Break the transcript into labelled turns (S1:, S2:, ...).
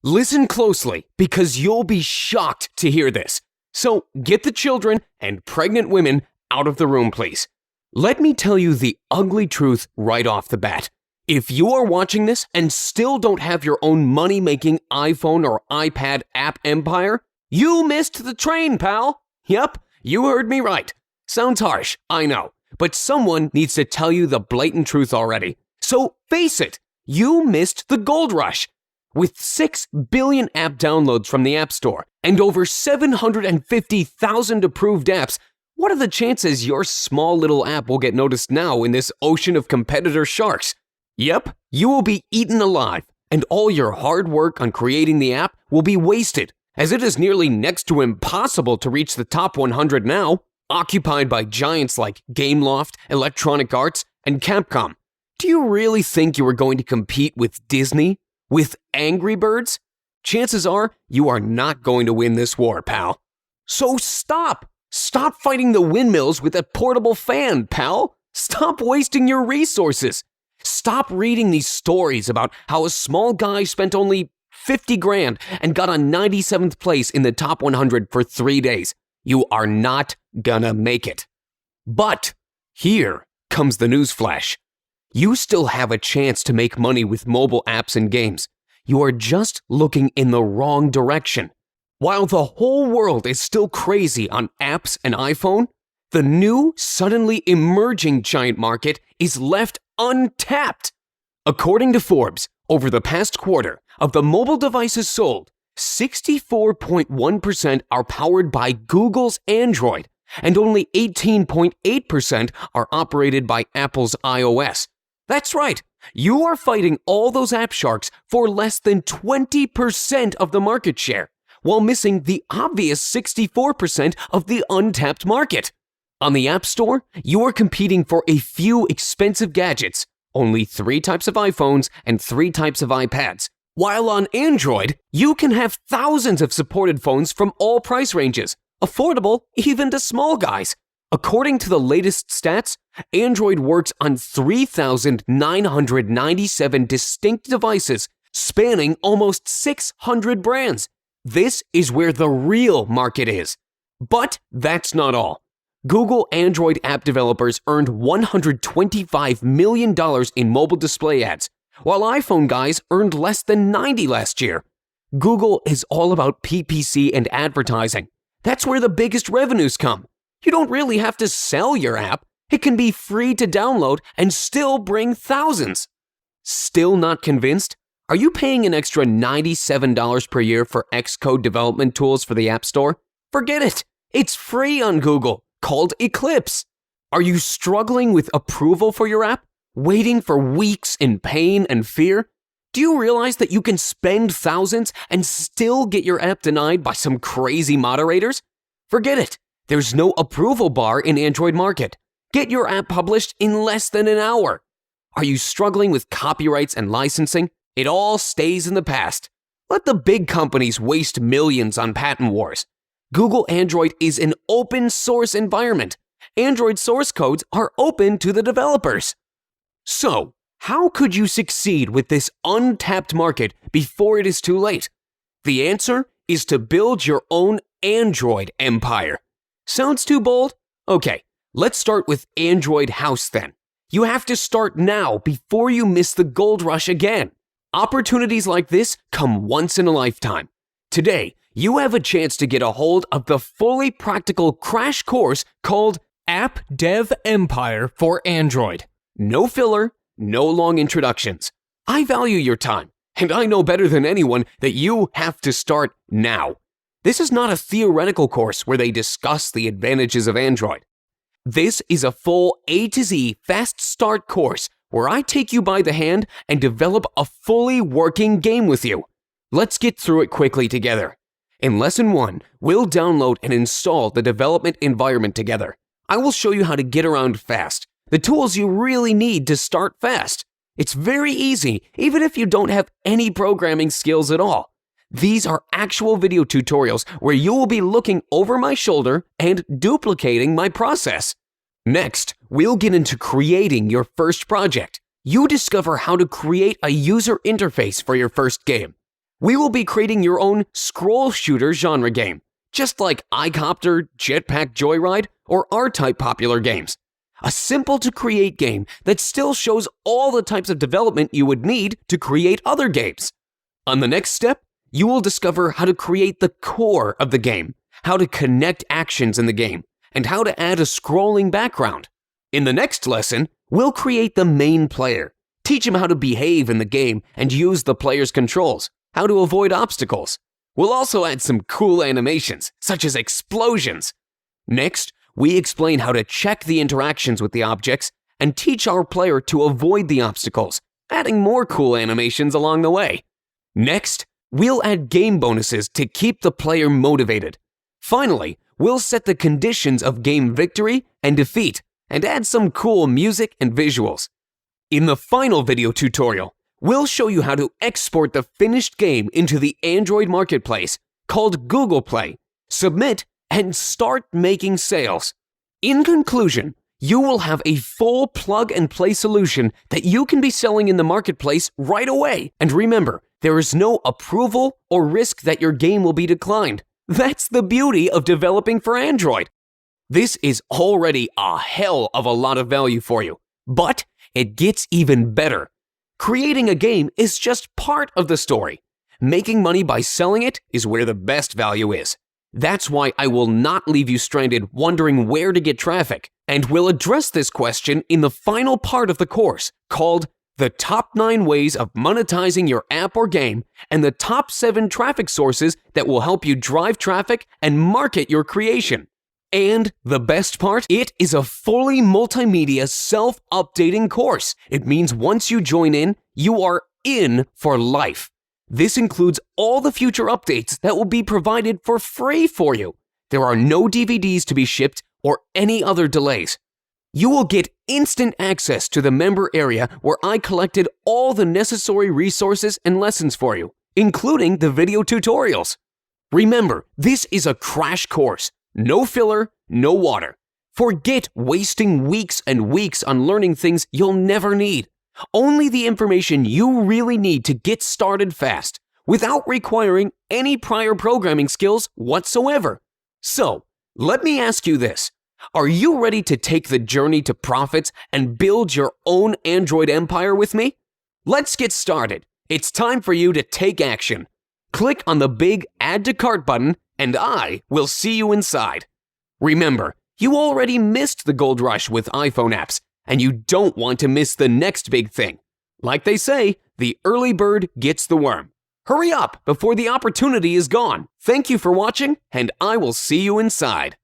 S1: Listen closely because you'll be shocked to hear this. So get the children and pregnant women out of the room, please. Let me tell you the ugly truth right off the bat. If you are watching this and still don't have your own money-making iPhone or iPad app empire, you missed the train, pal. Yep, you heard me right. Sounds harsh, I know, but someone needs to tell you the blatant truth already. So face it, you missed the gold rush. With 6 billion app downloads from the App Store and over 750,000 approved apps, what are the chances your small little app will get noticed now in this ocean of competitor sharks? Yep, you will be eaten alive, and all your hard work on creating the app will be wasted, as it is nearly next to impossible to reach the top 100 now, occupied by giants like Gameloft, Electronic Arts, and Capcom. Do you really think you are going to compete with Disney? With Angry Birds? Chances are you are not going to win this war, pal. So stop! Stop fighting the windmills with a portable fan, pal! Stop wasting your resources! Stop reading these stories about how a small guy spent only 50 grand and got on 97th place in the top 100 for 3 days. You are not gonna make it. But here comes the newsflash. You still have a chance to make money with mobile apps and games. You are just looking in the wrong direction. While the whole world is still crazy on apps and iPhone, the new, suddenly emerging giant market is left untapped. According to Forbes, over the past quarter, of the mobile devices sold, 64.1% are powered by Google's Android, and only 18.8% are operated by Apple's iOS. That's right, you are fighting all those app sharks for less than 20% of the market share, while missing the obvious 64% of the untapped market. On the App Store, you are competing for a few expensive gadgets, only 3 types of iPhones and 3 types of iPads, while on Android, you can have thousands of supported phones from all price ranges, affordable even to small guys. According to the latest stats, Android works on 3,997 distinct devices spanning almost 600 brands. This is where the real market is. But that's not all. Google Android app developers earned $125 million in mobile display ads, while iPhone guys earned less than 90 last year. Google is all about PPC and advertising. That's where the biggest revenues come. You don't really have to sell your app. It can be free to download and still bring thousands. Still not convinced? Are you paying an extra $97 per year for Xcode development tools for the App Store? Forget it. It's free on Google, called Eclipse. Are you struggling with approval for your app? Waiting for weeks in pain and fear? Do you realize that you can spend thousands and still get your app denied by some crazy moderators? Forget it. There's no approval bar in Android Market. Get your app published in less than an hour. Are you struggling with copyrights and licensing? It all stays in the past. Let the big companies waste millions on patent wars. Google Android is an open source environment. Android source codes are open to the developers. So, how could you succeed with this untapped market before it is too late? The answer is to build your own Android empire. Sounds too bold? Okay, let's start with Android House then. You have to start now before you miss the gold rush again. Opportunities like this come once in a lifetime. Today, you have a chance to get a hold of the fully practical crash course called App Dev Empire for Android. No filler, no long introductions. I value your time, and I know better than anyone that you have to start now. This is not a theoretical course where they discuss the advantages of Android. This is a full A to Z fast start course where I take you by the hand and develop a fully working game with you. Let's get through it quickly together. In Lesson 1, we'll download and install the development environment together. I will show you how to get around fast, the tools you really need to start fast. It's very easy, even if you don't have any programming skills at all. These are actual video tutorials where you will be looking over my shoulder and duplicating my process. Next, we'll get into creating your first project. You discover how to create a user interface for your first game. We will be creating your own scroll shooter genre game, just like iCopter, Jetpack Joyride, or R-Type popular games. A simple-to-create game that still shows all the types of development you would need to create other games. On the next step, you will discover how to create the core of the game, how to connect actions in the game, and how to add a scrolling background. In the next lesson, we'll create the main player, teach him how to behave in the game and use the player's controls, how to avoid obstacles. We'll also add some cool animations, such as explosions. Next, we explain how to check the interactions with the objects and teach our player to avoid the obstacles, adding more cool animations along the way. Next, we'll add game bonuses to keep the player motivated. Finally, we'll set the conditions of game victory and defeat and add some cool music and visuals. In the final video tutorial, we'll show you how to export the finished game into the Android marketplace called Google Play, submit, and start making sales. In conclusion, you will have a full plug-and-play solution that you can be selling in the marketplace right away. And remember, there is no approval or risk that your game will be declined. That's the beauty of developing for Android. This is already a hell of a lot of value for you, but it gets even better. Creating a game is just part of the story. Making money by selling it is where the best value is. That's why I will not leave you stranded wondering where to get traffic, and we'll address this question in the final part of the course called The Top 9 Ways of Monetizing Your App or Game and the Top 7 Traffic Sources that will help you drive traffic and market your creation. And the best part, it is a fully multimedia self-updating course. It means once you join in, you are in for life. This includes all the future updates that will be provided for free for you. There are no DVDs to be shipped or any other delays. You will get instant access to the member area where I collected all the necessary resources and lessons for you, including the video tutorials. Remember, this is a crash course. No filler, no water. Forget wasting weeks and weeks on learning things you'll never need. Only the information you really need to get started fast, without requiring any prior programming skills whatsoever. So, let me ask you this. Are you ready to take the journey to profits and build your own Android empire with me? Let's get started. It's time for you to take action. Click on the big Add to Cart button and I will see you inside. Remember, you already missed the gold rush with iPhone apps, and you don't want to miss the next big thing. Like they say, the early bird gets the worm. Hurry up before the opportunity is gone. Thank you for watching, and I will see you inside.